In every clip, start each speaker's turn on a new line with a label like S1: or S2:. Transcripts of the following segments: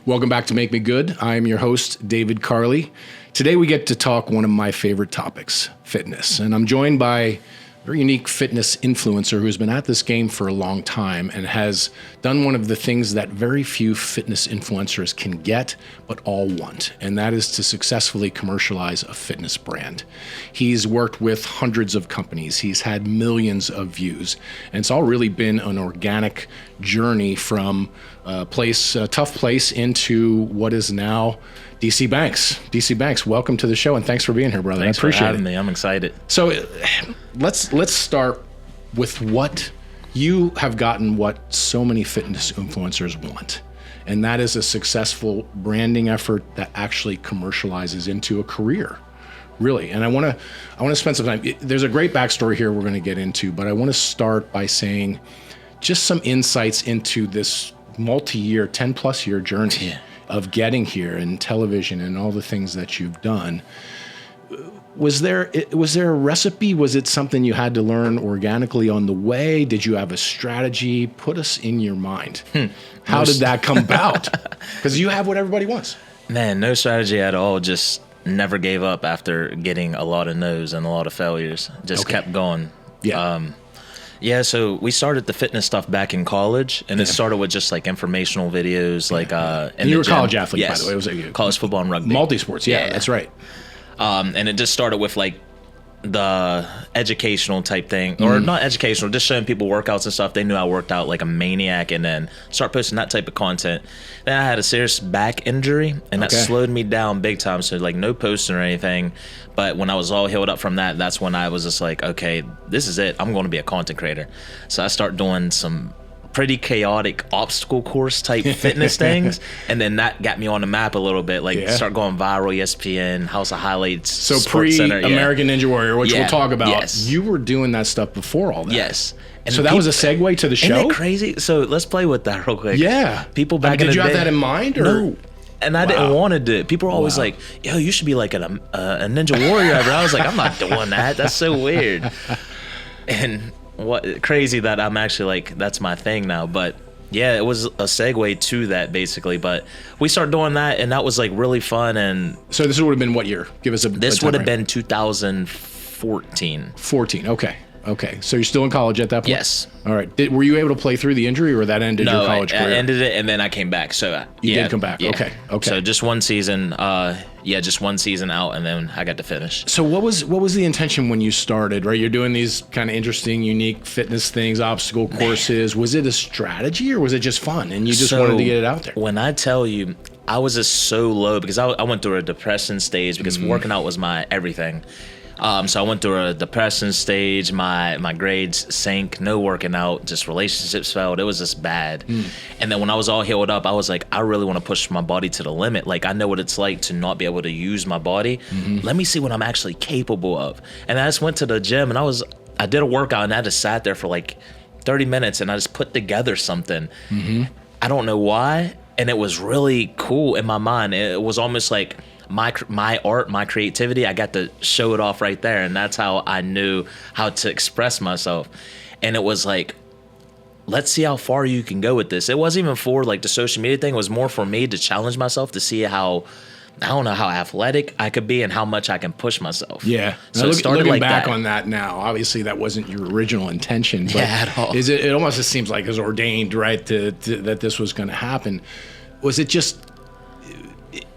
S1: Welcome back to Make Me Good. I'm your host, David Carley. Today we get to talk one of my favorite topics, fitness. And I'm joined by a very unique fitness influencer who's been at this game for a long time and has done one of the things that very few fitness influencers can get, but all want. And that is to successfully commercialize a fitness brand. He's worked with hundreds of companies. He's had millions of views. And it's all really been an organic journey from a tough place into what is now DC Banks. DC Banks, welcome to the show, and thanks for being here, brother.
S2: Thanks
S1: I appreciate
S2: for having
S1: it.
S2: me. I'm excited.
S1: So let's start with what you have gotten what so many fitness influencers want. And that is a successful branding effort that actually commercializes into a career. Really. And I want to spend some time. There's a great backstory here we're going to get into, but I want to start by saying just some insights into this multi-year, 10 plus year journey of getting here and television and all the things that you've done. Was there a recipe? Was it something you had to learn organically on the way? Did you have a strategy? Put us in your mind. How did that come about? Because you have what everybody wants.
S2: Man, no strategy at all. Just never gave up after getting a lot of no's and a lot of failures. Just kept going.
S1: Yeah.
S2: So we started the fitness stuff back in college, and it started with just like informational videos,
S1: And you were a college athlete,
S2: yes.
S1: by the way. It was a
S2: college football and rugby.
S1: Multi-sports, yeah, that's right.
S2: And it just started with like the educational type thing, or not educational, just showing people workouts and stuff. They knew I worked out like a maniac, and then start posting that type of content. Then I had a serious back injury, and that slowed me down big time. So like no posting or anything. But when I was all healed up from that, that's when I was just like, okay, this is it. I'm going to be a content creator. So I start doing some pretty chaotic obstacle course type fitness things, and then that got me on the map a little bit. Like start going viral, ESPN, House of Highlights,
S1: so
S2: Sports Center,
S1: American Ninja Warrior, which we'll talk about.
S2: Yes.
S1: You were doing that stuff before all that.
S2: Yes. And
S1: so that was a segue to the show.
S2: Isn't that crazy? So let's play with that real quick.
S1: Yeah.
S2: People back in the day.
S1: Did you have that in mind? Or?
S2: No. And I didn't want to do it. People were always like, yo, you should be like a Ninja Warrior. I was like, I'm not doing that. That's so weird. And what crazy that I'm actually like, that's my thing now. But yeah, it was a segue to that basically. But we started doing that, and that was like really fun. And
S1: so this would have been what year? Give us a
S2: This would have been 2014.
S1: 14. Okay. So you're still in college at that point?
S2: Yes.
S1: All right. Were you able to play through the injury, or that ended your college career?
S2: I ended it, and then I came back. So
S1: you did come back.
S2: Yeah.
S1: Okay.
S2: So just one season. Just one season out, and then I got to finish.
S1: So what was the intention when you started? Right, you're doing these kind of interesting, unique fitness things, obstacle courses. Was it a strategy, or was it just fun, and you just wanted to get it out there?
S2: When I tell you, I was just so low because I went through a depression stage because working out was my everything. So I went through a depression stage. My grades sank. No working out. Just relationships failed. It was just bad. And then when I was all healed up, I was like, I really want to push my body to the limit. Like I know what it's like to not be able to use my body. Let me see what I'm actually capable of. And I just went to the gym, and I did a workout, and I just sat there for like 30 minutes, and I just put together something. I don't know why. And it was really cool in my mind. It was almost like my art, my creativity, I got to show it off right there. And that's how I knew how to express myself. And it was like, let's see how far you can go with this. It wasn't even for like the social media thing. It was more for me to challenge myself to see how, I don't know, how athletic I could be and how much I can push myself.
S1: Yeah.
S2: So
S1: looking like back on that now, obviously that wasn't your original intention. But
S2: at all.
S1: It almost just seems like it was ordained, right, that this was going to happen. Was it just,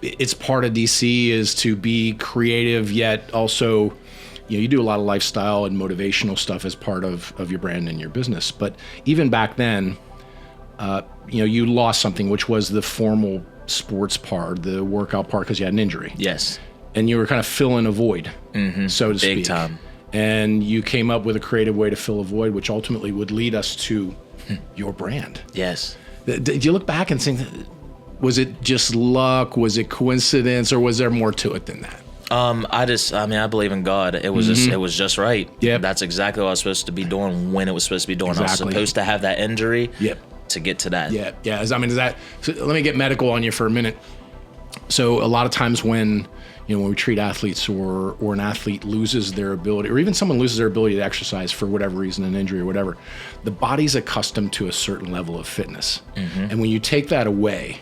S1: it's part of DC is to be creative, yet also, you do a lot of lifestyle and motivational stuff as part of your brand and your business. But even back then, you lost something, which was the formal sports part, the workout part, because you had an injury.
S2: Yes.
S1: And you were kind of filling a void, so to speak.
S2: Big time.
S1: And you came up with a creative way to fill a void, which ultimately would lead us to your brand.
S2: Yes.
S1: Did you look back and think, was it just luck? Was it coincidence? Or was there more to it than that?
S2: I believe in God. It was just right.
S1: Yep.
S2: That's exactly what I was supposed to be doing when it was supposed to be doing.
S1: Exactly.
S2: I was supposed to have that injury.
S1: Yep.
S2: To get to that.
S1: Yeah. So let me get medical on you for a minute. So a lot of times when we treat athletes or an athlete loses their ability, or even someone loses their ability to exercise for whatever reason, an injury or whatever, the body's accustomed to a certain level of fitness. And when you take that away,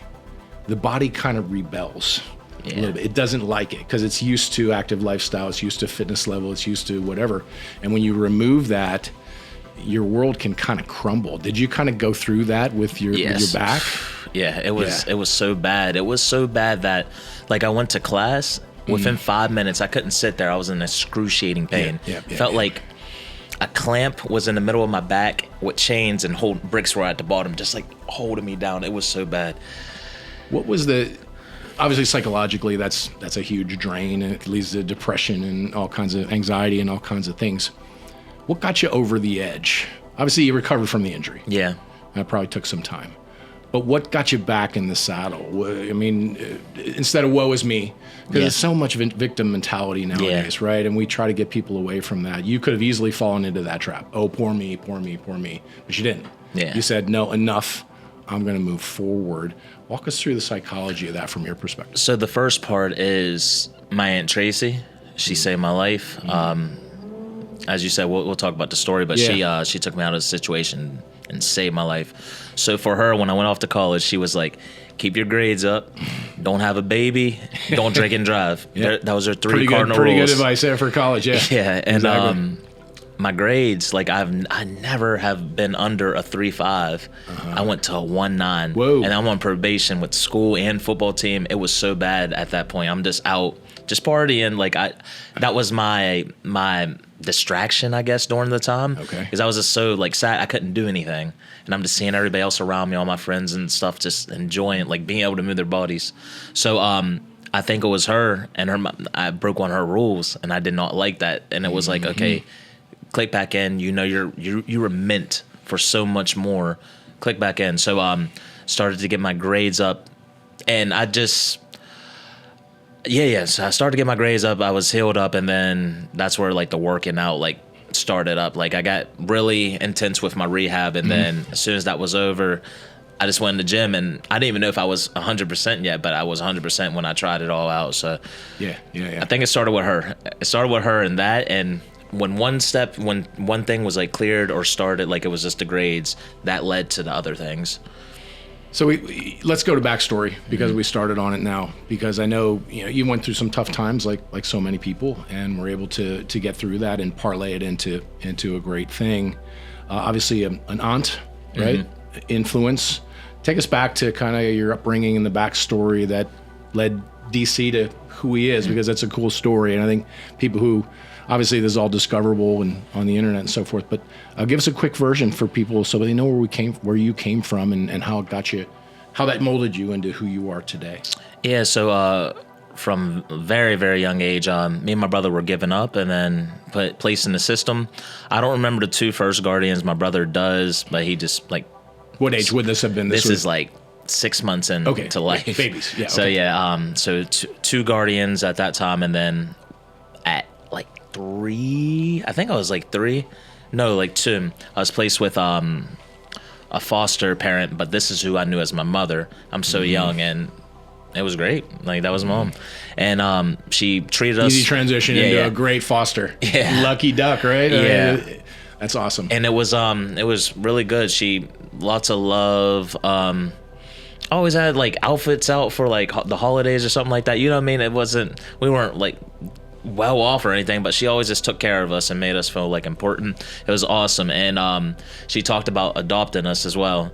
S1: the body kind of rebels a
S2: Yeah.
S1: little bit. It doesn't like it because it's used to active lifestyle, it's used to fitness level, it's used to whatever. And when you remove that, your world can kind of crumble. Did you kind of go through that with your back?
S2: Yeah, it was
S1: Yeah.
S2: it was so bad. It was so bad that like I went to class, within 5 minutes I couldn't sit there. I was in excruciating pain. Felt like a clamp was in the middle of my back with chains and bricks were at the bottom, just like holding me down. It was so bad.
S1: What was obviously psychologically that's a huge drain, and it leads to depression and all kinds of anxiety and all kinds of things. What got you over the edge? Obviously you recovered from the injury.
S2: Yeah.
S1: That probably took some time. But what got you back in the saddle? I mean, instead of woe is me, because there's so much victim mentality nowadays, right? And we try to get people away from that. You could have easily fallen into that trap. Oh, poor me, poor me, poor me. But you didn't.
S2: Yeah.
S1: You said, no, enough. I'm going to move forward. Walk us through the psychology of that from your perspective.
S2: So the first part is my Aunt Tracy. She saved my life. As you said, we'll talk about the story, but she took me out of the situation and saved my life. So for her, when I went off to college, she was like, keep your grades up, don't have a baby, don't drink and drive. That was her three cardinal rules.
S1: Pretty good advice there for college, yeah.
S2: Yeah, and
S1: exactly.
S2: My grades, like I never have been under a 3.5. I went to a 1.9.
S1: Whoa.
S2: And I'm on probation with school and football team. It was so bad at that point. I'm just out, just partying. Like that was my distraction, I guess, during the time.
S1: Okay.
S2: Because I was just so like sad, I couldn't do anything, and I'm just seeing everybody else around me, all my friends and stuff, just enjoying, like being able to move their bodies. So I think it was her, and I broke one of her rules, and I did not like that. And it was like, okay, click back in. You know, you were meant for so much more. Click back in. So started to get my grades up, and I just. So I started to get my grades up. I was healed up, and then that's where like the working out like started up. Like I got really intense with my rehab, and then as soon as that was over, I just went in the gym, and I didn't even know if I was 100% yet, but I was 100% when I tried it all out. So
S1: yeah.
S2: I think it started with her. It started with her and that, and when one thing was like cleared or started, like it was just the grades, that led to the other things.
S1: So let's go to backstory, because we started on it now, because I know you went through some tough times like so many people, and were able to get through that and parlay it into a great thing. Obviously an aunt, right? Influence. Take us back to kind of your upbringing and the backstory that led DC to who he is, because that's a cool story. And I think people who, obviously this is all discoverable and on the internet and so forth, but give us a quick version for people so they know where you came from, and how it got you, how that molded you into who you are today.
S2: Yeah, so from a very, very young age, me and my brother were given up and then placed in the system. I don't remember the two first guardians. My brother does, but he just like...
S1: What age would this have been?
S2: This is like 6 months into life.
S1: Babies, yeah.
S2: So so two guardians at that time, and then at like 3, I think I was like 3. No, like 2. I was placed with a foster parent, but this is who I knew as my mother. I'm so young, and it was great. Like that was mom, and she treated us
S1: easy transition into a great foster.
S2: Yeah,
S1: lucky duck, right?
S2: Yeah,
S1: I mean, that's awesome.
S2: And it was really good. She lots of love. Always had like outfits out for like the holidays or something like that. You know what I mean? We weren't like well off or anything, but she always just took care of us and made us feel like important. It was awesome. And she talked about adopting us as well.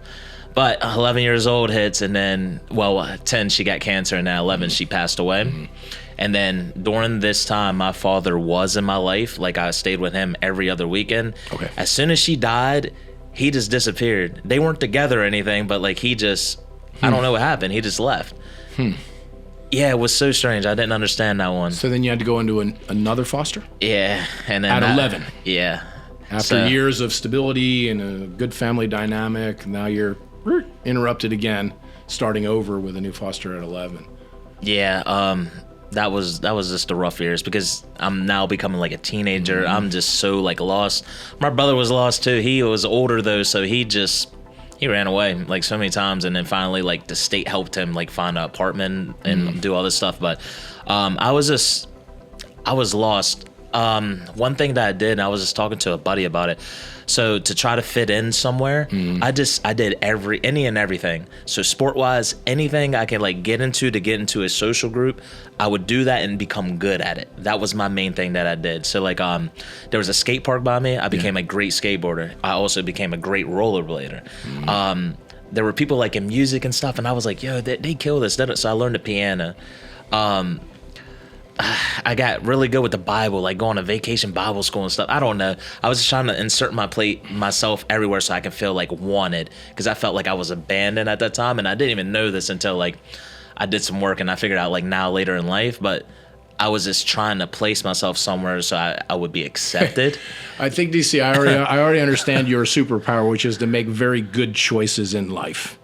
S2: But 11 years old hits, and then 10 she got cancer, and now 11 she passed away. And then during this time, my father was in my life. Like I stayed with him every other weekend.
S1: Okay.
S2: As soon as she died, he just disappeared. They weren't together or anything, but like he just I don't know what happened. He just left. Yeah, it was so strange. I didn't understand that one.
S1: So then you had to go into another foster?
S2: Yeah. And then
S1: at 11?
S2: Yeah.
S1: After years of stability and a good family dynamic, now you're interrupted again, starting over with a new foster at 11.
S2: Yeah, that was just the rough years, because I'm now becoming like a teenager. I'm just so like lost. My brother was lost too. He was older though, so he ran away like so many times, and then finally like the state helped him like find an apartment and do all this stuff. But I was lost. One thing that I did, and I was just talking to a buddy about it. So to try to fit in somewhere, I did any and everything. So sport wise, anything I could like get into a social group, I would do that and become good at it. That was my main thing that I did. So like there was a skate park by me. I became a great skateboarder. I also became a great rollerblader. There were people like in music and stuff, and I was like, yo, they kill this. So I learned the piano. I got really good with the Bible, like going to vacation Bible school and stuff. I don't know. I was just trying to insert myself everywhere so I could feel like wanted, because I felt like I was abandoned at that time, and I didn't even know this until like I did some work and I figured out like now later in life, but I was just trying to place myself somewhere so I would be accepted.
S1: I think, DC, I already understand your superpower, which is to make very good choices in life,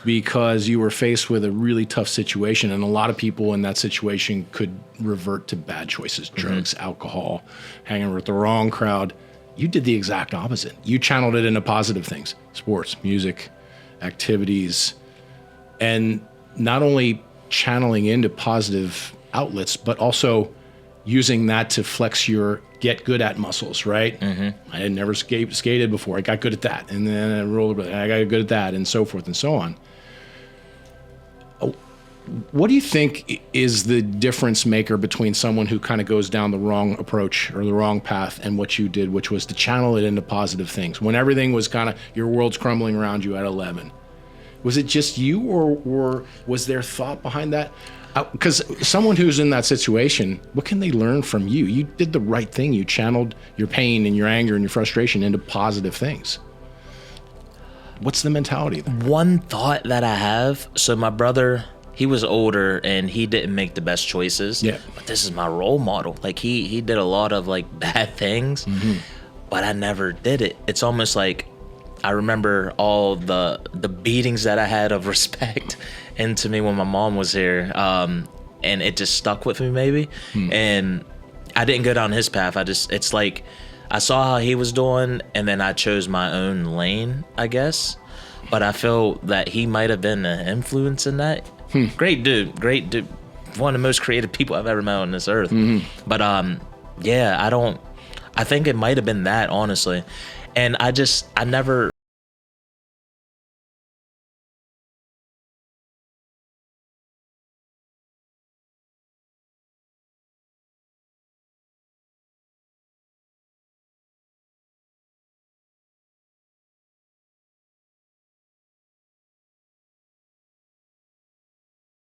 S1: because you were faced with a really tough situation, and a lot of people in that situation could revert to bad choices, drugs, alcohol, hanging with the wrong crowd. You did the exact opposite. You channeled it into positive things, sports, music, activities, and not only channeling into positive outlets, but also using that to flex your get good at muscles, right? I had never skated before. I got good at that. And then I rollerblade, I got good at that, and so forth and so on. What do you think is the difference maker between someone who kind of goes down the wrong approach or the wrong path and what you did, which was to channel it into positive things when everything was kind of, your world's crumbling around you at 11? Was it just you, or was there thought behind that? Because someone who's in that situation, what can they learn from you? You did the right thing. You channeled your pain and your anger and your frustration into positive things. What's the mentality there?
S2: One thought that I have, so my brother, he was older and he didn't make the best choices. Yeah. But this is my role model. Like he did a lot of like bad things, but I never did it. It's almost like I remember all the beatings that I had of respect into me when my mom was here, and it just stuck with me maybe. And I didn't go down his path. It's like I saw how he was doing, and then I chose my own lane, I guess. But I feel that he might have been an influence in that. Great dude. One of the most creative people I've ever met on this earth. But yeah, I think it might have been that, honestly. And I never.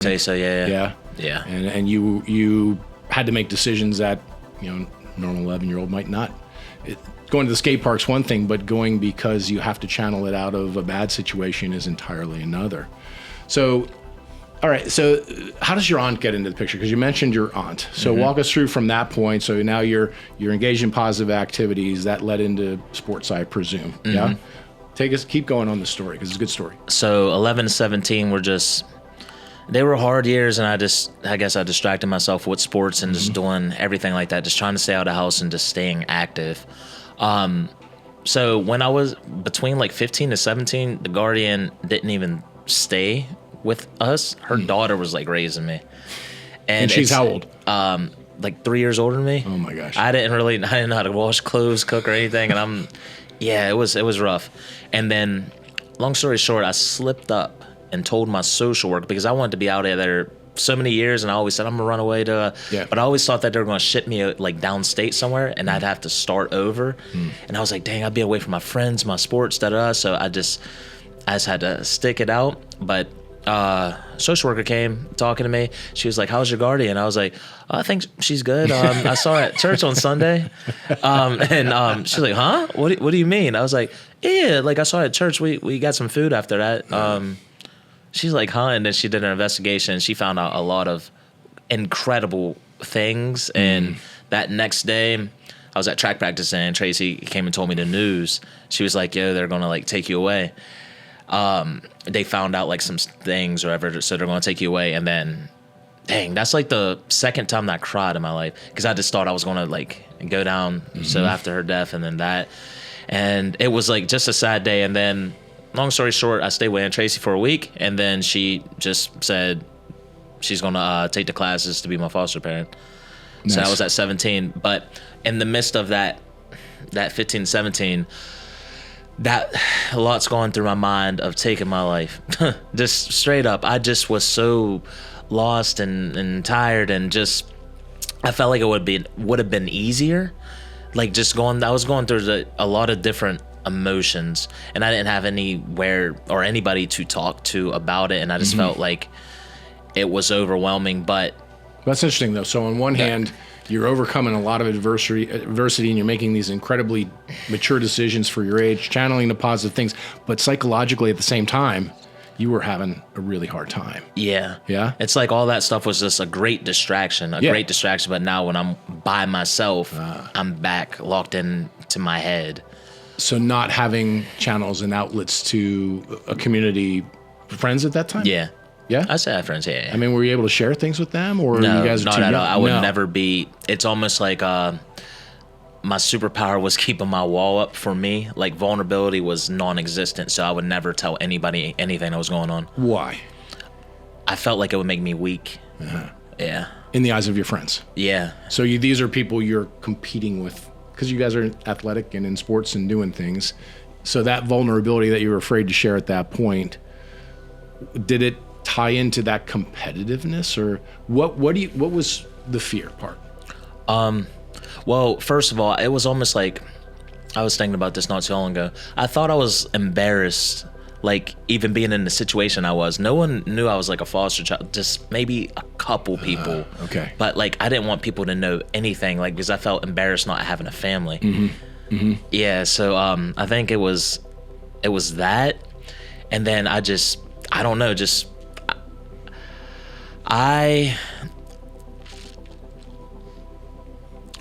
S2: Say so, yeah.
S1: And you had to make decisions that normal 11-year-old might not. Going to the skate park's one thing, but going because you have to channel it out of a bad situation is entirely another. So, all right. So, how does your aunt get into the picture? Because you mentioned your aunt. So, walk us through from that point. So now you're engaged in positive activities that led into sports, I presume. Yeah. Keep going on the story, because it's a good story.
S2: So 11 to 17 they were hard years, and I guess I distracted myself with sports and just doing everything like that, just trying to stay out of the house and just staying active. So when I was between like 15 to 17, the guardian didn't even stay with us. Her daughter was like raising me.
S1: And she's how old?
S2: Like 3 years older than me.
S1: Oh my gosh.
S2: I didn't know how to wash clothes, cook, or anything. And it was rough. And then long story short, I slipped up and told my social work, because I wanted to be out of there so many years, and I always said I'm gonna run away to but I always thought that they were gonna ship me like downstate somewhere, and I'd have to start over. And I was like, dang, I'd be away from my friends, my sports, so I just had to stick it out. But social worker came talking to me. She was like, how's your guardian? I was like, I think she's good. I saw her at church on Sunday. And she's like, huh? What do you mean? I was like, yeah, like I saw her at church. We got some food after that. She's like, huh? And then she did an investigation. She found out a lot of incredible things. And that next day, I was at track practice, and Aunt Tracy came and told me the news. She was like, yo, they're going to like take you away. They found out like some things or whatever, so they're going to take you away. And then, dang, that's like the second time that I cried in my life, because I just thought I was going to like go down. So after her death and then that. And it was like just a sad day. And then, long story short, I stayed with Aunt Tracy for a week, and then she just said she's going to take the classes to be my foster parent. Nice. So I was at 17. But in the midst of that 15, 17, that a lot's going through my mind of taking my life. Just straight up. I just was so lost and tired, and just I felt like it would have been easier. Like I was going through a lot of different emotions, and I didn't have anywhere or anybody to talk to about it, and I just felt like it was overwhelming. But
S1: that's interesting though. So on one hand, you're overcoming a lot of adversity, and you're making these incredibly mature decisions for your age, channeling the positive things. But psychologically, at the same time, you were having a really hard time.
S2: Yeah.
S1: Yeah?
S2: It's like all that stuff was just a great distraction, great distraction. But now when I'm by myself, I'm back locked into my head.
S1: So not having channels and outlets to a community, friends at that time?
S2: Yeah.
S1: Yeah?
S2: I say I have friends, yeah.
S1: I mean, were you able to share things with them? Or
S2: No,
S1: you guys
S2: not
S1: too
S2: at
S1: young?
S2: all. I would
S1: No.
S2: never be. It's almost like my superpower was keeping my wall up for me. Like vulnerability was non-existent, so I would never tell anybody anything that was going on.
S1: Why?
S2: I felt like it would make me weak. Yeah.
S1: In the eyes of your friends.
S2: Yeah.
S1: So these are people you're competing with because you guys are athletic and in sports and doing things. So that vulnerability that you were afraid to share at that point, did it tie into that competitiveness, or what was the fear part?
S2: Well, first of all, it was almost like I was thinking about this not too long ago. I thought I was embarrassed, like even being in the situation I was. No one knew I was like a foster child, just maybe a couple people.
S1: Okay.
S2: But like I didn't want people to know anything, like because I felt embarrassed not having a family. Yeah, so I think it was that, and then I don't know,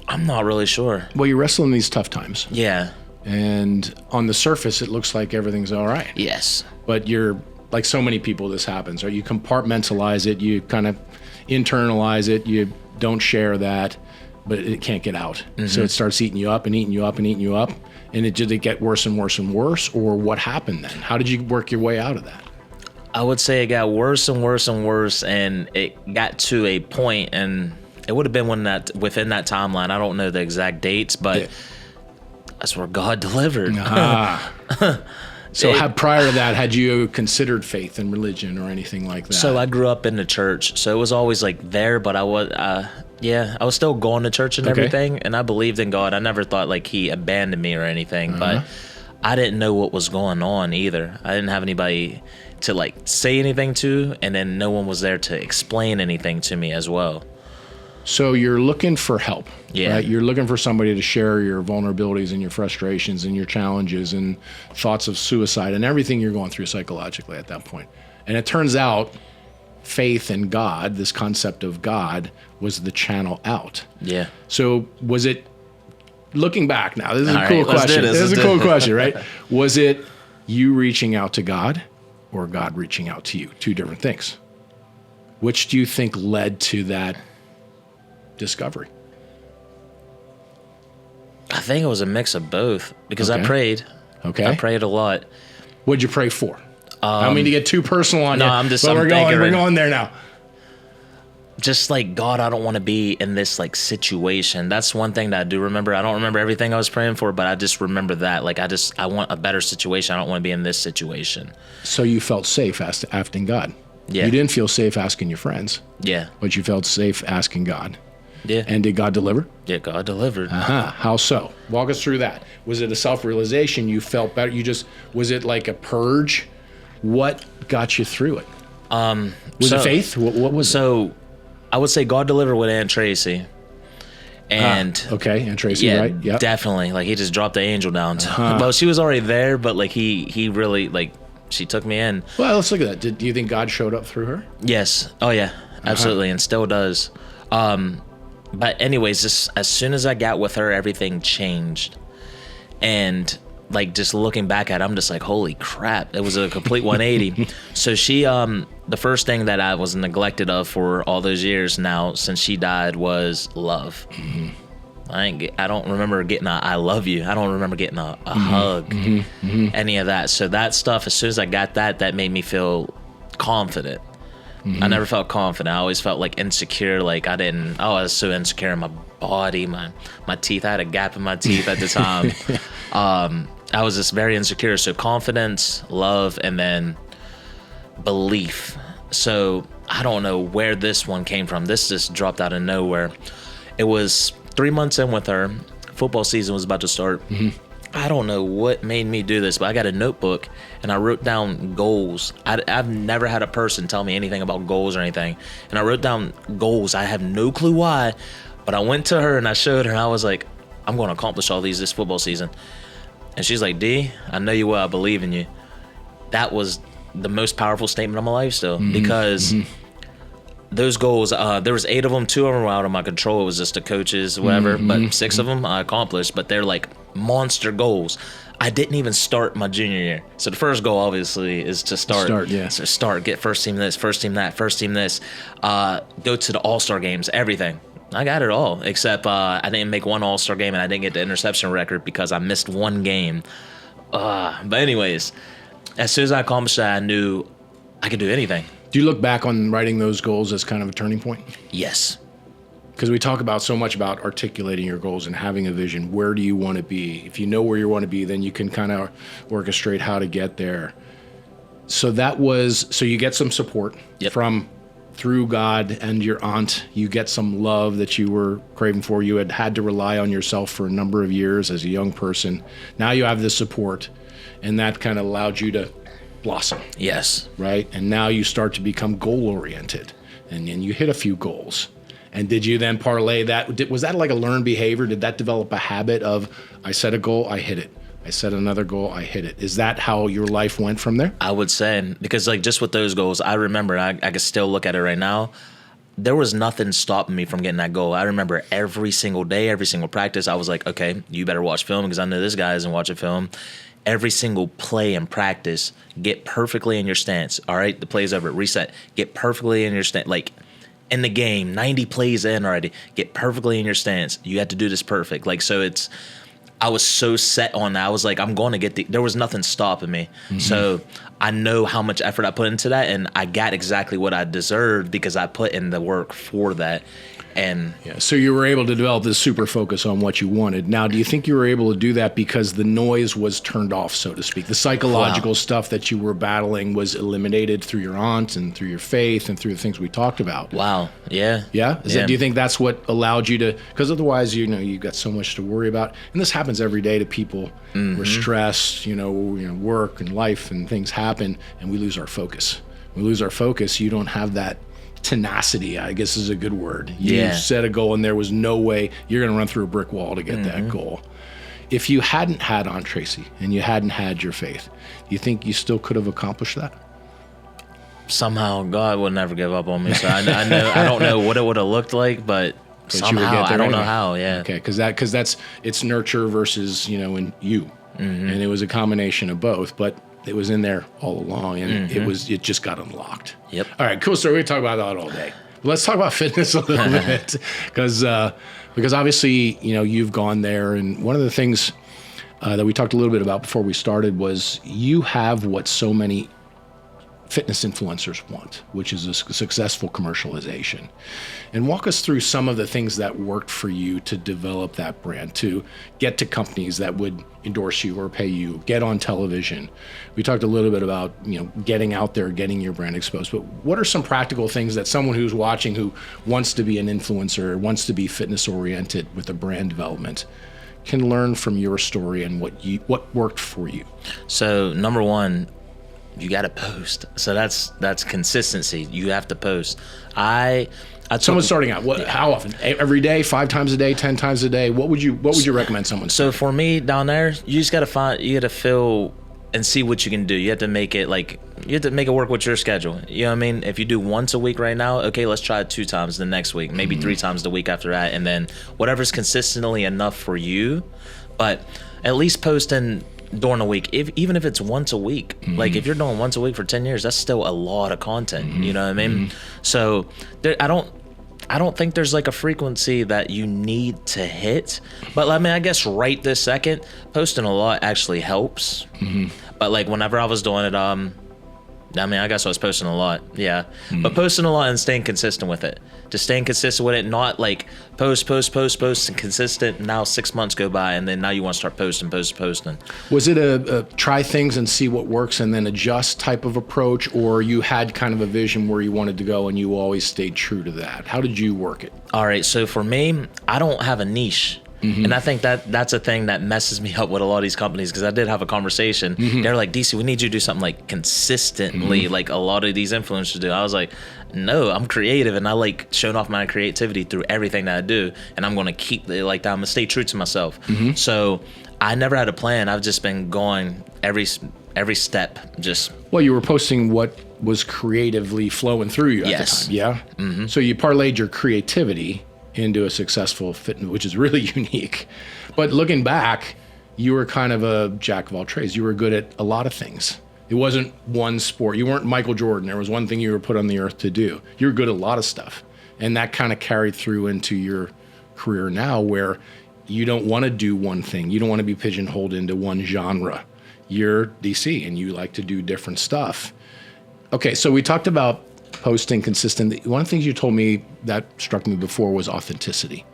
S2: I'm not really sure.
S1: Well, you're wrestling these tough times.
S2: Yeah.
S1: And on the surface, it looks like everything's all right.
S2: Yes.
S1: But you're, like so many people, this happens, right? You compartmentalize it, you kind of internalize it, you don't share that, but it can't get out. So it starts eating you up and eating you up and eating you up. And did it get worse and worse and worse? Or what happened then? How did you work your way out of that?
S2: I would say it got worse and worse and worse, and it got to a point, and it would have been within that timeline. I don't know the exact dates, but that's where God delivered.
S1: So prior to that, had you considered faith and religion or anything like that?
S2: So I grew up in the church, so it was always like there, but I was still going to church and everything, and I believed in God. I never thought like He abandoned me or anything, but I didn't know what was going on either. I didn't have anybody to like say anything to, and then no one was there to explain anything to me as well.
S1: So you're looking for help,
S2: Yeah.
S1: right? You're looking for somebody to share your vulnerabilities and your frustrations and your challenges and thoughts of suicide and everything you're going through psychologically at that point. And it turns out faith in God, this concept of God, was the channel out.
S2: Yeah.
S1: So was it, looking back now, this is
S2: All
S1: a cool
S2: right, let's do
S1: question.
S2: this.
S1: This is a
S2: Let's do
S1: cool
S2: it.
S1: question, right? Was it you reaching out to God or God reaching out to you? Two different things. Which do you think led to that discovery?
S2: I think it was a mix of both, because I
S1: Okay.
S2: prayed.
S1: Okay.
S2: I prayed a lot.
S1: What'd you pray for? I don't mean to get too personal on
S2: no,
S1: you.
S2: I'm just-
S1: but
S2: I'm
S1: we're
S2: thinking-
S1: going there now.
S2: Just like, God, I don't want to be in this like situation. That's one thing that I do remember. I don't remember everything I was praying for, but I just remember that. Like, I want a better situation. I don't want to be in this situation.
S1: So you felt safe asking God.
S2: Yeah.
S1: You didn't feel safe asking your friends,
S2: Yeah.
S1: but you felt safe asking God.
S2: Yeah.
S1: And did God deliver?
S2: Yeah, God delivered.
S1: How so? Walk us through that. Was it a self-realization? You felt better? Was it like a purge? What got you through it? Was it faith? What was it?
S2: So I would say God delivered with Aunt Tracy. And
S1: Okay, Aunt Tracy,
S2: yeah,
S1: right? Yep.
S2: definitely. Like, he just dropped the angel down. Well, she was already there, but like he really, like, she took me in.
S1: Well, let's look at that. Do you think God showed up through her?
S2: Yes. Oh yeah, absolutely. And still does. But anyways, just as soon as I got with her, everything changed. And like, just looking back at it, I'm just like, holy crap, it was a complete 180. So she, the first thing that I was neglected of for all those years now since she died was love. I don't remember getting a I love you. I don't remember getting a hug, any of that. So that stuff, as soon as I got that made me feel confident. I never felt confident. I always felt like insecure. Like I was so insecure in my body, my teeth. I had a gap in my teeth at the time. I was just very insecure. So confidence, love, and then belief. So I don't know where this one came from. This just dropped out of nowhere. It was 3 months in with her. Football season was about to start. I don't know what made me do this, but I got a notebook and I wrote down goals. I've never had a person tell me anything about goals or anything. And I wrote down goals. I have no clue why, but I went to her and I showed her and I was like, I'm going to accomplish all these this football season. And she's like, D, I know you well. I believe in you. That was the most powerful statement of my life still, because those goals, there was 8 of them. 2 of them were out of my control. It was just the coaches, whatever. But 6 of them I accomplished. But they're like monster goals. I didn't even start my junior year. So the first goal, obviously, is to start. So get first team this, first team that, first team this. Go to the All-Star games, everything. I got it all, except I didn't make one All-Star game and I didn't get the interception record because I missed one game. But anyways, as soon as I accomplished that, I knew I could do anything.
S1: Do you look back on writing those goals as kind of a turning point?
S2: Yes.
S1: Because we talk about so much about articulating your goals and having a vision. Where do you want to be? If you know where you want to be, then you can kind of orchestrate how to get there. So you get some support through God and your aunt. You get some love that you were craving for. You had to rely on yourself for a number of years as a young person. Now you have this support, and that kind of allowed you to blossom.
S2: Yes.
S1: Right? And now you start to become goal-oriented, and then you hit a few goals. And did you then parlay that? Was that like a learned behavior? Did that develop a habit of, I set a goal, I hit it. I set another goal, I hit it. Is that how your life went from there?
S2: I would say, because like just with those goals, I remember, I can still look at it right now, there was nothing stopping me from getting that goal. I remember every single day, every single practice, I was like, okay, you better watch film because I know this guy isn't watching film. Every single play and practice, get perfectly in your stance. All right, the play's over, reset, get perfectly in your stance. Like in the game, 90 plays in already, get perfectly in your stance. You had to do this perfect. Like, so I was so set on that. I was like, I'm going to get there was nothing stopping me. So I know how much effort I put into that, and I got exactly what I deserved because I put in the work for that. And
S1: so you were able to develop this super focus on what you wanted. Now, do you think you were able to do that because the noise was turned off, so to speak? The psychological stuff that you were battling was eliminated through your aunt and through your faith and through the things we talked about.
S2: Wow. Yeah.
S1: Yeah? Do you think that's what allowed you to, because otherwise, you've got so much to worry about. And this happens every day to people. We're stressed, work and life and things happen, and we lose our focus. When we lose our focus, you don't have that tenacity, I guess is a good word. You set a goal and there was no way you're going to run through a brick wall to get that goal. If you hadn't had Aunt Tracy and you hadn't had your faith, do you think you still could have accomplished that?
S2: Somehow God would never give up on me. So I don't know what it would have looked like, but somehow I don't know how. Yeah.
S1: Okay, because it's nurture versus in you, and it was a combination of both, but it was in there all along, and it just got unlocked.
S2: Yep.
S1: All right, cool story. We talk about that all day. Let's talk about fitness a little bit, because obviously you've gone there, and one of the things that we talked a little bit about before we started was you have what so many fitness influencers want, which is a successful commercialization. And walk us through some of the things that worked for you to develop that brand, to get to companies that would endorse you or pay you, get on television. We talked a little bit about, getting out there, getting your brand exposed, but what are some practical things that someone who's watching who wants to be an influencer, wants to be fitness oriented with a brand development can learn from your story and what worked for you? So
S2: number one, you got to post. So that's consistency. You have to post.
S1: Someone starting out, how often? Every day, 5 times a day, 10 times a day? What would you recommend someone?
S2: So for me down there, you just got to feel and see what you can do. You have to make it work with your schedule. You know what I mean? If you do once a week right now, okay, let's try it 2 times the next week, maybe 3 times the week after that, and then whatever's consistently enough for you. But at least posting during the week, even if it's once a week. Like if you're doing once a week for 10 years, that's still a lot of content. You know what I mean? So I don't think there's like a frequency that you need to hit. But I guess right this second, posting a lot actually helps. But like whenever I was doing it, I mean, I guess I was posting a lot, yeah. But posting a lot and staying consistent with it. Just staying consistent with it, not like post, and consistent. Now 6 months go by, and then now you want to start posting.
S1: Was it a try things and see what works and then adjust type of approach, or you had kind of a vision where you wanted to go and you always stayed true to that? How did you work it?
S2: All right, so for me, I don't have a niche. And I think that's a thing that messes me up with a lot of these companies, because I did have a conversation. They're like, DC, we need you to do something like consistently, like a lot of these influencers do. I was like, no, I'm creative, and I like showing off my creativity through everything that I do, and I'm going to keep it like that. I'm going to stay true to myself. So I never had a plan. I've just been going every step. Just
S1: Well, you were posting what was creatively flowing through you at the time. Yeah. So you parlayed your creativity into a successful fitness, which is really unique. But looking back, you were kind of a jack of all trades. You were good at a lot of things. It wasn't one sport. You weren't Michael Jordan. There was one thing you were put on the earth to do. You were good at a lot of stuff. And that kind of carried through into your career now, where you don't want to do one thing. You don't want to be pigeonholed into one genre. You're DC and you like to do different stuff. Okay, so we talked about posting consistent. One of the things you told me that struck me before was authenticity.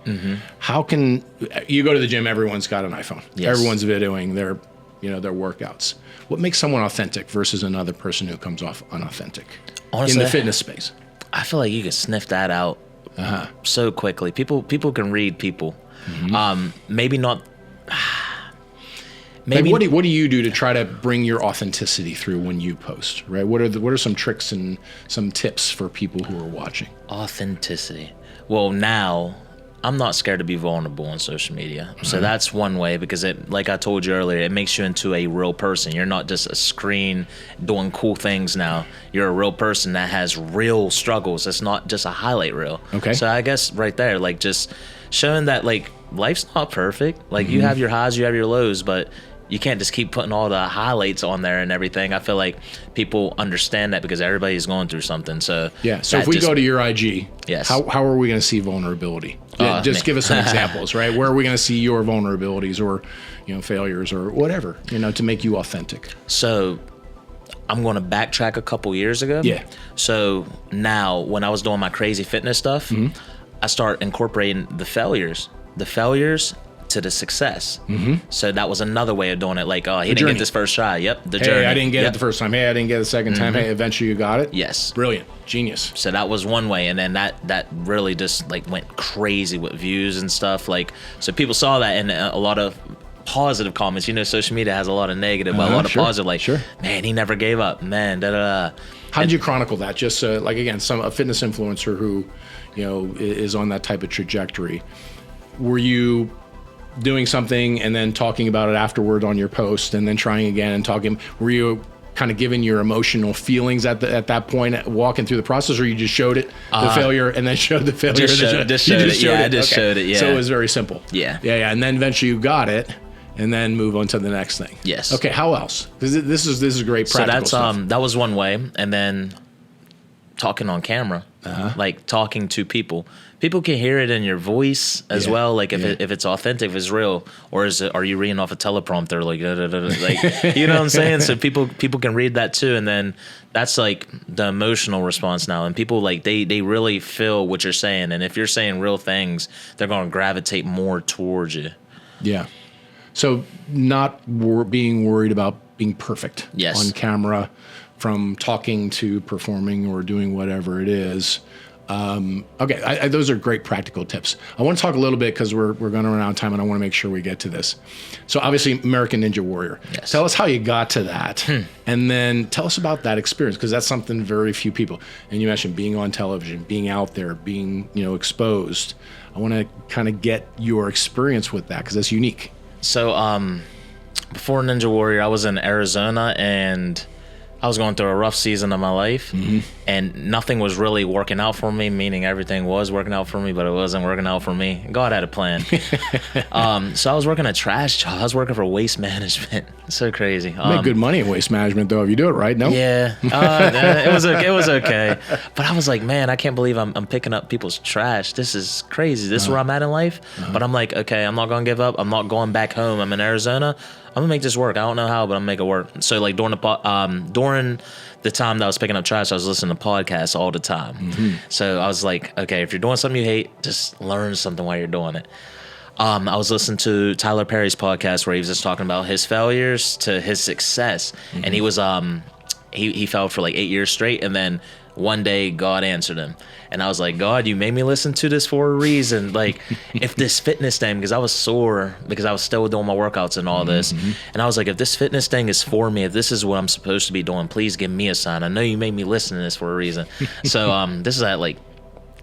S1: How can you go to the gym? Everyone's got an iPhone.
S2: Yes.
S1: Everyone's videoing their workouts. What makes someone authentic versus another person who comes off unauthentic?
S2: Honestly,
S1: in the fitness space?
S2: I feel like you can sniff that out so quickly. People can read people. Maybe not. Maybe
S1: like what do you do to try to bring your authenticity through when you post? Right. What are some tricks and some tips for people who are watching?
S2: Authenticity. Well, now I'm not scared to be vulnerable on social media. So that's one way, because it, like I told you earlier, it makes you into a real person. You're not just a screen doing cool things now. You're a real person that has real struggles. It's not just a highlight reel.
S1: Okay.
S2: So I guess right there, like just showing that like life's not perfect. Like you have your highs, you have your lows, but you can't just keep putting all the highlights on there and everything. I feel like people understand that because everybody's going through something. So
S1: yeah. So if we go to your IG,
S2: yes,
S1: how are we going to see vulnerability? Yeah, just give us some examples, right? Where are we going to see your vulnerabilities or failures or whatever, to make you authentic?
S2: So I'm going to backtrack a couple years ago.
S1: Yeah.
S2: So now when I was doing my crazy fitness stuff, I start incorporating the failures to the success. So that was another way of doing it. Like, oh, he didn't get this first try. Yep, the journey.
S1: Hey, I didn't get it the first time. Hey, I didn't get it the second time. Hey, eventually you got it.
S2: Yes.
S1: Brilliant. Genius.
S2: So that was one way, and then that really just like went crazy with views and stuff. Like, so people saw that, and a lot of positive comments. Social media has a lot of negative, but a lot of positive. Like, man, he never gave up. Man, da da da.
S1: How did you chronicle that? Just like again, a fitness influencer who, is on that type of trajectory. Were you doing something and then talking about it afterward on your post, and then trying again and talking? Were you kind of giving your emotional feelings at that point, walking through the process, or you just showed it, the failure, and then showed the failure?
S2: Just showed it. Yeah.
S1: So it was very simple.
S2: Yeah.
S1: And then eventually you got it, and then move on to the next thing.
S2: Yes.
S1: Okay. How else? This is great practical stuff.
S2: So that was one way, and then talking on camera, like talking to people. People can hear it in your voice as well. Like if it's authentic, if it's real, or are you reading off a teleprompter? Like, like you know what I'm saying? So people can read that too, and then that's like the emotional response now. And people like they really feel what you're saying, and if you're saying real things, they're going to gravitate more towards you. Yeah.
S1: So not being worried about being perfect on camera, from talking to performing or doing whatever it is. Okay, those are great practical tips. I want to talk a little bit, because we're going to run out of time, and I want to make sure we get to this. So obviously, American Ninja Warrior.
S2: Yes.
S1: Tell us how you got to that, and then tell us about that experience, because that's something very few people. And you mentioned being on television, being out there, being exposed. I want to kind of get your experience with that, because that's unique.
S2: So before Ninja Warrior, I was in Arizona, and I was going through a rough season of my life, and nothing was really working out for me, meaning everything was working out for me, but it wasn't working out for me. God had a plan. So I was working a trash job. I was working for waste management. So crazy.
S1: You make good money in waste management, though, if you do it right, no?
S2: Yeah. It was okay. But I was like, man, I can't believe I'm picking up people's trash. This is crazy. This is where I'm at in life. But I'm like, okay, I'm not going to give up. I'm not going back home. I'm in Arizona. gonna make this work. I don't know how, but I'm gonna make it work. So like during the time that I was picking up trash, I was listening to podcasts all the time. So I was like, okay, if you're doing something you hate, just learn something while you're doing it. I was listening to Tyler Perry's podcast where he was just talking about his failures to his success, and he was he failed for like 8 years straight, and then one day God answered him, and I was like, God, you made me listen to this for a reason. Like, if this fitness thing, because I was sore because I was still doing my workouts and all this, and I was like, if this fitness thing is for me, if this is what I'm supposed to be doing, please give me a sign. I know you made me listen to this for a reason. So this is at like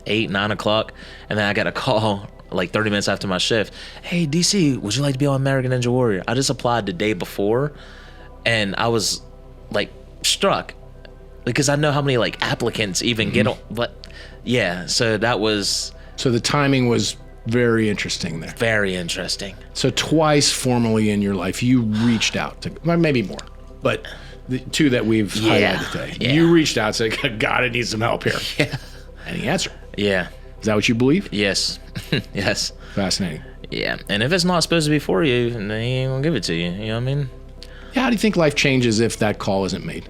S2: 8, 9 o'clock, and then I got a call like 30 minutes after my shift. Hey, DC, would you like to be on American Ninja Warrior? I just applied the day before, and I was like struck because I know how many like applicants even get on. But yeah, so that was.
S1: So the timing was very interesting there.
S2: Very interesting.
S1: So twice formally in your life, you reached out to, well, maybe more, but the two that we've highlighted today.
S2: Yeah.
S1: You reached out and said, God, I need some help here.
S2: Yeah.
S1: And he answered.
S2: Yeah.
S1: Is that what you believe?
S2: Yes. Yes.
S1: Fascinating.
S2: Yeah. And if it's not supposed to be for you, then he ain't gonna give it to you. You know what I mean?
S1: Yeah, how do you think life changes if that call isn't made?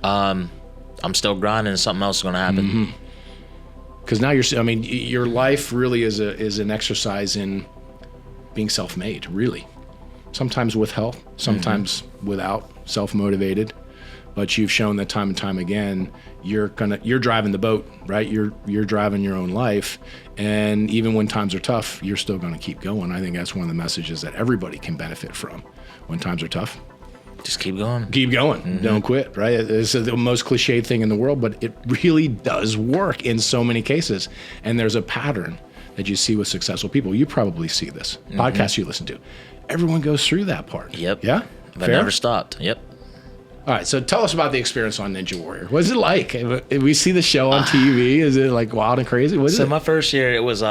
S2: I'm still grinding and something else is gonna happen.
S1: Because now your life really is an exercise in being self-made, really. Sometimes with help, sometimes without, self-motivated. But you've shown that time and time again, you're driving the boat, right? You're driving your own life, and even when times are tough, you're still going to keep going. I think that's one of the messages that everybody can benefit from. When times are tough,
S2: just keep going.
S1: Keep going. Don't quit, right? It's the most cliched thing in the world, but it really does work in so many cases. And there's a pattern that you see with successful people. You probably see this. Podcasts you listen to. Everyone goes through that part.
S2: Yep.
S1: Yeah?
S2: But never stopped. Yep.
S1: All right, so tell us about the experience on Ninja Warrior. What's it like? We see the show on TV. Is it like wild and crazy? What is it?
S2: So my first year, it was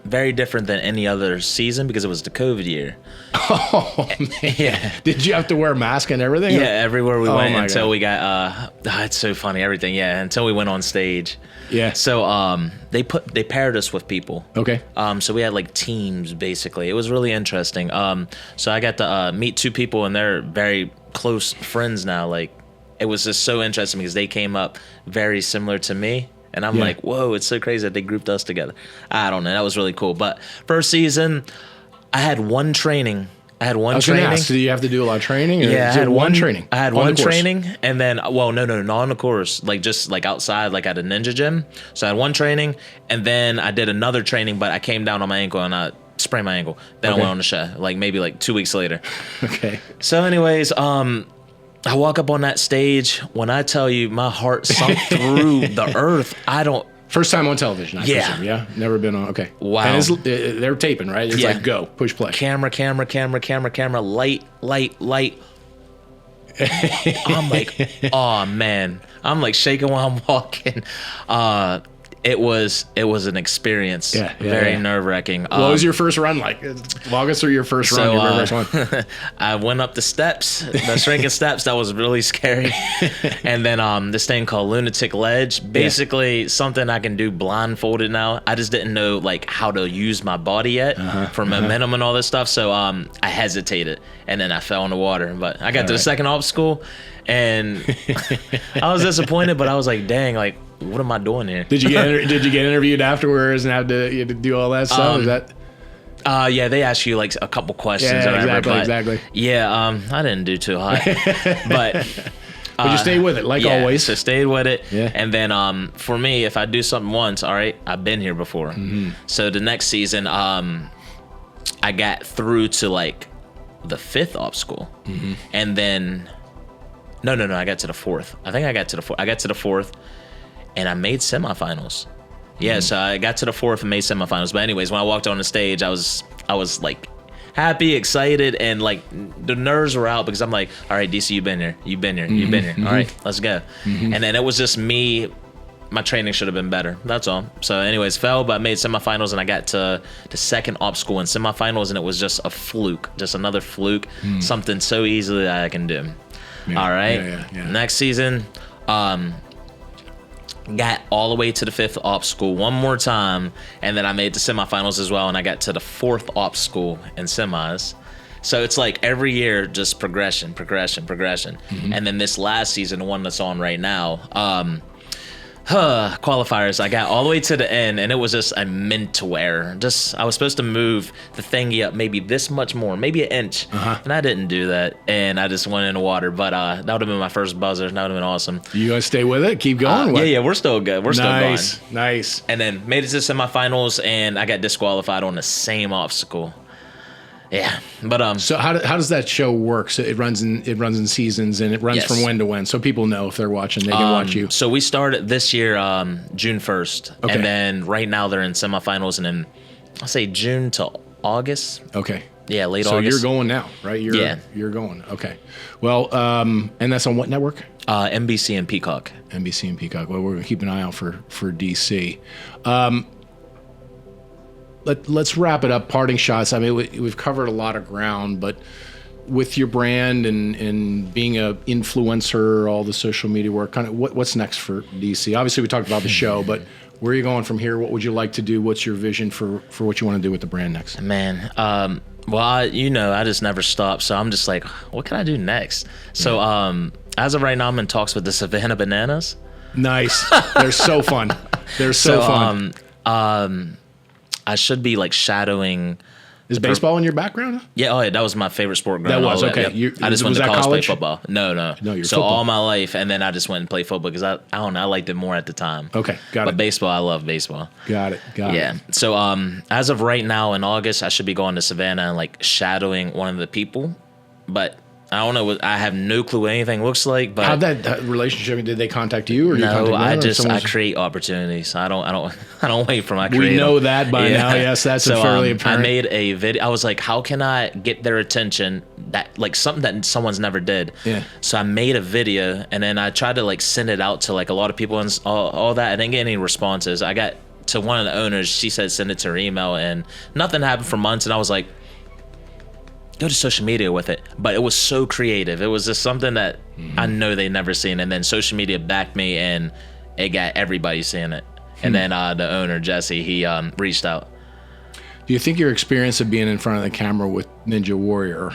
S2: very different than any other season because it was the COVID year.
S1: Oh, man. Yeah. Did you have to wear a mask and everything?
S2: Yeah, everywhere we went until
S1: God.
S2: we got, it's so funny, everything, yeah, until we went on stage.
S1: Yeah.
S2: So they paired us with people.
S1: Okay.
S2: So we had like teams, basically. It was really interesting. So I got to meet 2 people, and they're very close friends now. Like, it was just so interesting because they came up very similar to me, and I'm like, whoa, it's so crazy that they grouped us together. I don't know, that was really cool. But first season, I had one training. I was training.
S1: Gonna ask, do you have to do a lot of training? Or
S2: Yeah, I had one training. I had
S1: on
S2: one
S1: the course?
S2: training, and then not on the course, like just like outside, like at a ninja gym. So I had one training, and then I did another training, but I came down on my ankle and I sprained my ankle. Then I went on the show, like maybe like 2 weeks later.
S1: Okay.
S2: So, anyways, I walk up on that stage. When I tell you, my heart sunk through the earth.
S1: First time on television, I
S2: Yeah.
S1: presume, yeah? Never been on, okay.
S2: Wow.
S1: And they're taping, right? It's
S2: Yeah.
S1: like, go, push play.
S2: Camera, light. I'm like, oh man. I'm like shaking while I'm walking. It was an experience.
S1: Yeah,
S2: Very nerve-wracking.
S1: What was your first run like? Walk us through your first run, your very first one.
S2: I went up the steps, the shrinking steps. That was really scary. And then this thing called lunatic ledge, basically something I can do blindfolded now. I just didn't know like how to use my body yet for momentum and all this stuff. So I hesitated, and then I fell in the water. But I got to the second obstacle, and I was disappointed, but I was like, dang, like, what am I doing here?
S1: Did you get interviewed afterwards and have to do all that stuff? Is that?
S2: Yeah, they ask you like a couple questions.
S1: Yeah,
S2: or whatever,
S1: exactly.
S2: Yeah, I didn't do too hot, but
S1: you stayed with it, like always.
S2: So stayed with it.
S1: Yeah.
S2: And then for me, if I do something once, all right, I've been here before. So the next season, I got through to like the 5th obstacle, and then no, I got to the 4th. I think I got to the 4th. I got to the 4th. And I made semifinals. Yeah, so I got to the 4th and made semifinals. But anyways, when I walked on the stage, I was like happy, excited, and like the nerves were out because I'm like, all right, DC, you've been here. All right, let's go. And then it was just me. My training should have been better. That's all. So anyways, fell, but I made semifinals, and I got to the 2nd obstacle in semifinals, and it was just a fluke, just another fluke, something so easily that I can do.
S1: Yeah,
S2: All right.
S1: Yeah.
S2: Next season, got all the way to the 5th obstacle one more time, and then I made the semifinals as well, and I got to the 4th obstacle in semis. So it's like every year, just progression. And then this last season, the one that's on right now, qualifiers, I got all the way to the end, and it was just a mental error. I was supposed to move the thingy up maybe this much more, maybe an inch, and I didn't do that, and I just went in the water. But that would have been my first buzzer. That would have been awesome.
S1: You gonna stay with it? Keep going?
S2: Yeah, we're still good. We're still going.
S1: Nice.
S2: And then made it to semifinals, and I got disqualified on the same obstacle. Yeah, but
S1: So how does that show work? So it runs in seasons, and it runs from when to when, so people know if they're watching, they can watch you.
S2: So we started this year June 1st, and then right now they're in semifinals, and then I'll say June to August.
S1: Okay.
S2: Yeah, late
S1: so
S2: August.
S1: So you're going now, right? You're going. Okay. Well, and that's on what network?
S2: NBC and Peacock.
S1: NBC and Peacock. Well, we're gonna keep an eye out for DC. Let's wrap it up. Parting shots. I mean, we've covered a lot of ground, but with your brand and being a influencer, all the social media work, kind of what's next for DC? Obviously, we talked about the show, but where are you going from here? What would you like to do? What's your vision for what you want to do with the brand next?
S2: Man, well, I just never stop. So I'm just like, what can I do next? So as of right now, I'm in talks with the Savannah Bananas.
S1: Nice. They're so fun. They're so fun.
S2: I should be like shadowing.
S1: Is baseball in your background?
S2: Yeah, that was my favorite sport growing up.
S1: That was, okay.
S2: I just went to college to play football. No,
S1: you're
S2: so
S1: football.
S2: All my life, and then I just went and played football because I don't know, I liked it more at the time.
S1: Okay, got it.
S2: But baseball, I love baseball.
S1: Got it.
S2: Yeah. So as of right now in August, I should be going to Savannah and like shadowing one of the people, but I don't know. I have no clue what anything looks like. But
S1: how'd that relationship? Did they contact you, or
S2: no? I
S1: create
S2: create opportunities. I don't wait for my creative.
S1: We know that by now. Yes, that's so, fairly apparent.
S2: I made a video. I was like, how can I get their attention? That like something that someone's never did.
S1: Yeah.
S2: So I made a video, and then I tried to like send it out to like a lot of people and all that. I didn't get any responses. I got to one of the owners. She said send it to her email, and nothing happened for months. And I was like, go to social media with it. But it was so creative. It was just something that I know they never seen. And then social media backed me, and it got everybody seeing it. And then the owner, Jesse, he reached out.
S1: Do you think your experience of being in front of the camera with Ninja Warrior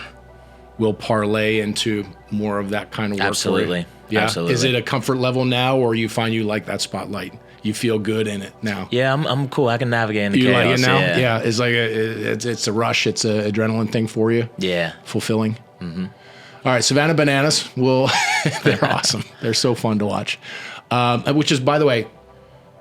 S1: will parlay into more of that kind of work?
S2: Absolutely.
S1: Yeah.
S2: Absolutely.
S1: Is it a comfort level now, or you find you like that spotlight? You feel good in it now?
S2: Yeah, I'm cool. I can navigate in the chaos.
S1: You like it now? Yeah. It's like it's a rush. It's an adrenaline thing for you.
S2: Yeah.
S1: Fulfilling. Mm-hmm. All right, Savannah Bananas. Well, they're awesome. They're so fun to watch. Which is, by the way,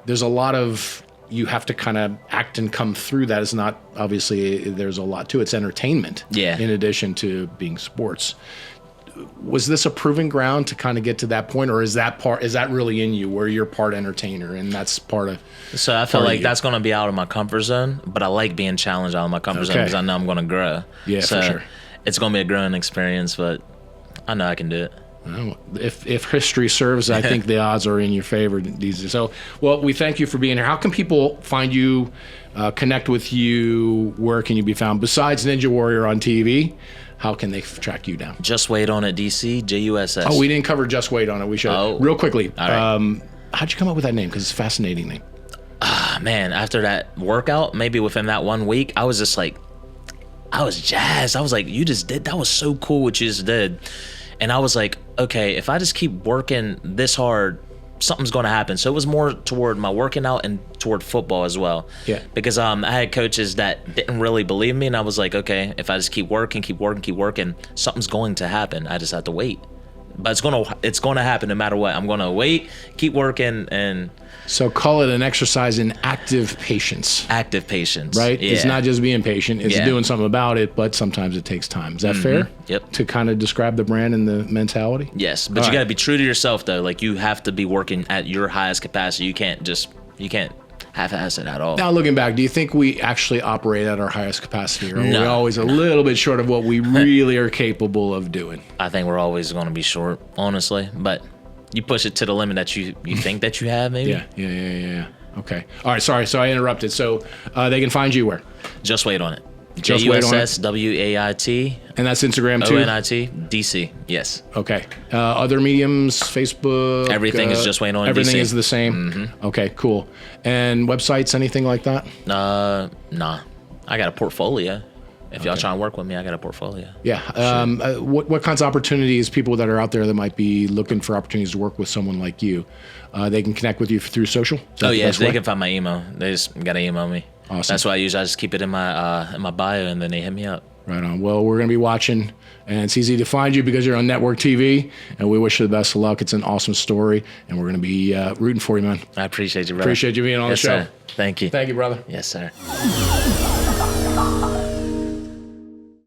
S1: there's a lot of, you have to kind of act and come through that. It's not, obviously, there's a lot to it. It's entertainment.
S2: Yeah.
S1: In addition to being sports. Was this a proving ground to kind of get to that point, or is that really in you, where you're part entertainer and that's part of?
S2: So I feel like that's going to be out of my comfort zone, but I like being challenged out of my comfort zone because I know I'm going to grow.
S1: Yeah,
S2: so
S1: for sure.
S2: It's going to be a growing experience, but I know I can do it.
S1: Well, if history serves, I think the odds are in your favor these days. So, well, we thank you for being here. How can people find you, connect with you? Where can you be found besides Ninja Warrior on TV? How can they track you down?
S2: Just Wait On It, DC, JUSS.
S1: Oh, we didn't cover Just Wait On It. We should. Real quickly.
S2: All right.
S1: How'd you come up with that name? Because it's a fascinating name.
S2: Man, after that workout, maybe within that 1 week, I was just like, I was jazzed. I was like, that was so cool what you just did. And I was like, okay, if I just keep working this hard, something's going to happen. So it was more toward my working out and toward football as well.
S1: Yeah.
S2: Because I had coaches that didn't really believe me, and I was like, okay, if I just keep working, something's going to happen. I just have to wait. But it's gonna happen no matter what. I'm gonna wait, keep working, and
S1: so call it an exercise in active patience.
S2: Active patience,
S1: right?
S2: Yeah.
S1: It's not just being patient; it's doing something about it. But sometimes it takes time. Is that fair?
S2: Yep.
S1: To kind of describe the brand and the mentality.
S2: Yes, but you got to be true to yourself, though. Like, you have to be working at your highest capacity. You can't half-ass it at all.
S1: Now, looking back, do you think we actually operate at our highest capacity, or are we always a little bit short of what we really are capable of doing?
S2: I think we're always going to be short, honestly. But you push it to the limit that you think that you have, maybe.
S1: Yeah. Okay. All right. Sorry. So I interrupted. So they can find you where?
S2: Just Wait On It.
S1: Just Wait On It.
S2: JUSSWAIT.
S1: And that's Instagram too?
S2: ONIT, DC, yes.
S1: Okay. Other mediums, Facebook?
S2: Everything is Just Wait On It,
S1: everything
S2: DC.
S1: is the same? Mm-hmm. Okay, cool. And websites, anything like that?
S2: Nah. I got a portfolio. if y'all trying to work with me, I got a portfolio.
S1: Yeah. What kinds of opportunities, people that are out there that might be looking for opportunities to work with someone like you, they can connect with you through social?
S2: They can find my email. They just got to email me.
S1: Awesome.
S2: That's why I just keep it in my bio, and then they hit me up.
S1: Right on. Well, we're going to be watching, and it's easy to find you because you're on network TV, and we wish you the best of luck. It's an awesome story, and we're going to be rooting for you, man.
S2: I appreciate you, brother.
S1: Appreciate you being on the show.
S2: Sir. Thank you.
S1: Thank you, brother.
S2: Yes, sir.